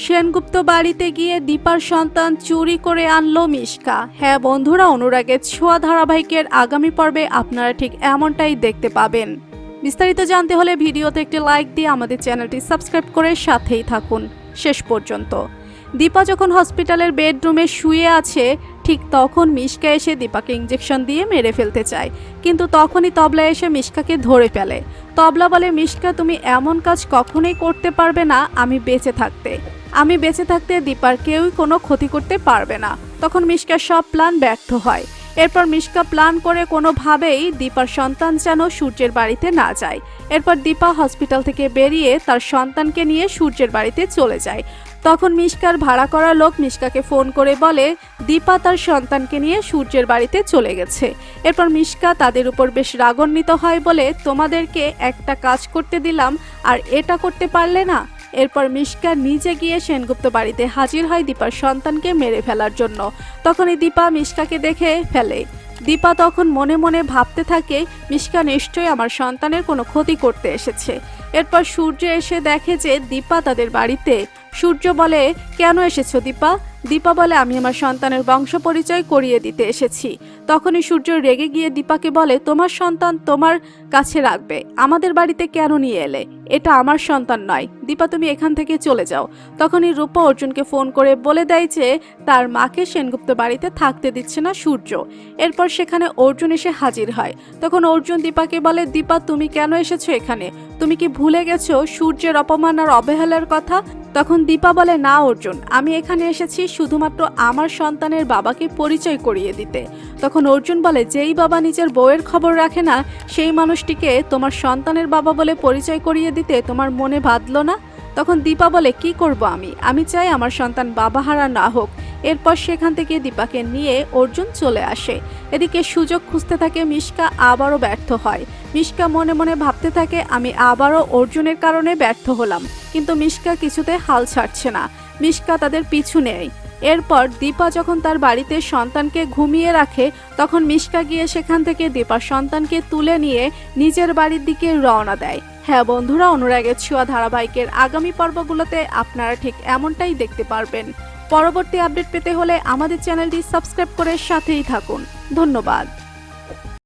সেনগুপ্ত বাড়িতে গিয়ে দীপার সন্তান চুরি করে আনলো মিশকা। হ্যাঁ বন্ধুরা, অনুরাগের ছোঁয়া ধারাবাহিকের আগামী পর্বে আপনারা ঠিক এমনটাই দেখতে পাবেন। বিস্তারিত জানতে হলে ভিডিওতে একটি লাইক দিয়ে আমাদের চ্যানেলটি সাবস্ক্রাইব করে সাথেই থাকুন শেষ পর্যন্ত। দীপা যখন হসপিটালের বেডরুমে শুয়ে আছে, ঠিক তখন মিশকা এসে দীপাকে ইঞ্জেকশন দিয়ে মেরে ফেলতে চায়, কিন্তু তখনই তবলা এসে মিশকাকে ধরে ফেলে। তবলা বলে, মিশকা তুমি এমন কাজ কখনোই করতে পারবে না আমি বেঁচে থাকতে দীপার কেউই কোনো ক্ষতি করতে পারবে না। তখন মিশকার সব প্ল্যান ব্যর্থ হয়। এরপর মিশকা প্ল্যান করে কোনোভাবেই দীপার সন্তান যেন সূর্যের বাড়িতে না যায়। এরপর দীপা হসপিটাল থেকে বেরিয়ে তার সন্তানকে নিয়ে সূর্যের বাড়িতে চলে যায়। তখন মিশকার ভাড়া করা লোক মিশকাকে ফোন করে বলে দীপা তার সন্তানকে নিয়ে সূর্যের বাড়িতে চলে গেছে। এরপর মিশকা তাদের উপর বেশ রাগান্বিত হয়, বলে তোমাদেরকে একটা কাজ করতে দিলাম আর এটা করতে পারলে না। এরপর মিশকা নিজে গিয়ে সেনগুপ্ত বাড়িতে হাজির হয় দীপার সন্তানকে মেরে ফেলার জন্য। তখনই দীপা মিশকাকে দেখে ফেলে। দীপা তখন মনে মনে ভাবতে থাকে, মিশকা নিশ্চয়ই আমার সন্তানের কোনো ক্ষতি করতে এসেছে। এরপর সূর্য এসে দেখে যে দীপা তাদের বাড়িতে। সূর্য বলে, কেন এসেছো দীপা? দীপা বলে, আমি আমার সন্তানের বংশ পরিচয় করিয়ে দিতে এসেছি। তখনই সূর্য রেগে গিয়ে দীপাকে বলে, তোমার সন্তান তোমার কাছে রাখবে, আমাদের বাড়িতে কেন নিয়ে এলে? এটা আমার সন্তান নয়, দীপা তুমি এখান থেকে চলে যাও। তখনই রূপা অর্জুনকে ফোন করে বলে দেয় যে তার মাকে সেনগুপ্ত বাড়িতে থাকতে দিচ্ছে না সূর্য। এরপর সেখানে অর্জুন এসে হাজির হয়। তখন অর্জুন দীপাকে বলে, দীপা তুমি কেন এসেছো এখানে? তুমি কি ভুলে গেছো সূর্যের অপমান আর অবহেলার কথা? তখন দীপা বলে, না অর্জুন, আমি এখানে এসেছি শুধুমাত্র আমার সন্তানের বাবাকে পরিচয় করিয়ে দিতে। তখন অর্জুন বলে, যেই বাবা নিজের বউয়ের খবর রাখে না সেই মানুষটিকে তোমার সন্তানের বাবা বলে পরিচয় করিয়ে দিতে তোমার মনে বাঁধলো না? তখন দীপা বলে, কি করব আমি চাই আমার সন্তান বাবাহারা না হোক। এরপর সেখান থেকে দীপাকে নিয়ে অর্জুন চলে আসে। এদিকে সুযোগ খুঁজতে থাকে মিশকা, আবারও ব্যর্থ হয়। মিশকা মনে মনে ভাবতে থাকে, আমি আবারও অর্জুনের কারণে ব্যর্থ হলাম। কিন্তু মিশকা কিছুতে হাল ছাড়ছে না। মিশকা তাদের পিছু নেয়। এরপর দীপা যখন তার বাড়িতে সন্তানকে ঘুমিয়ে রাখে, তখন মিশকা গিয়ে সেখান থেকে দীপার সন্তানকে তুলে নিয়ে নিজের বাড়ির দিকে রওনা দেয়। হ্যাঁ বন্ধুরা, অনুরাগের ছোঁয়া ধারাবাহিকের আগামী পর্বগুলোতে আপনারা ঠিক এমনটাই দেখতে পারবেন। পরবর্তী আপডেট পেতে হলে আমাদের চ্যানেলটি সাবস্ক্রাইব করে সাথেই থাকুন। ধন্যবাদ।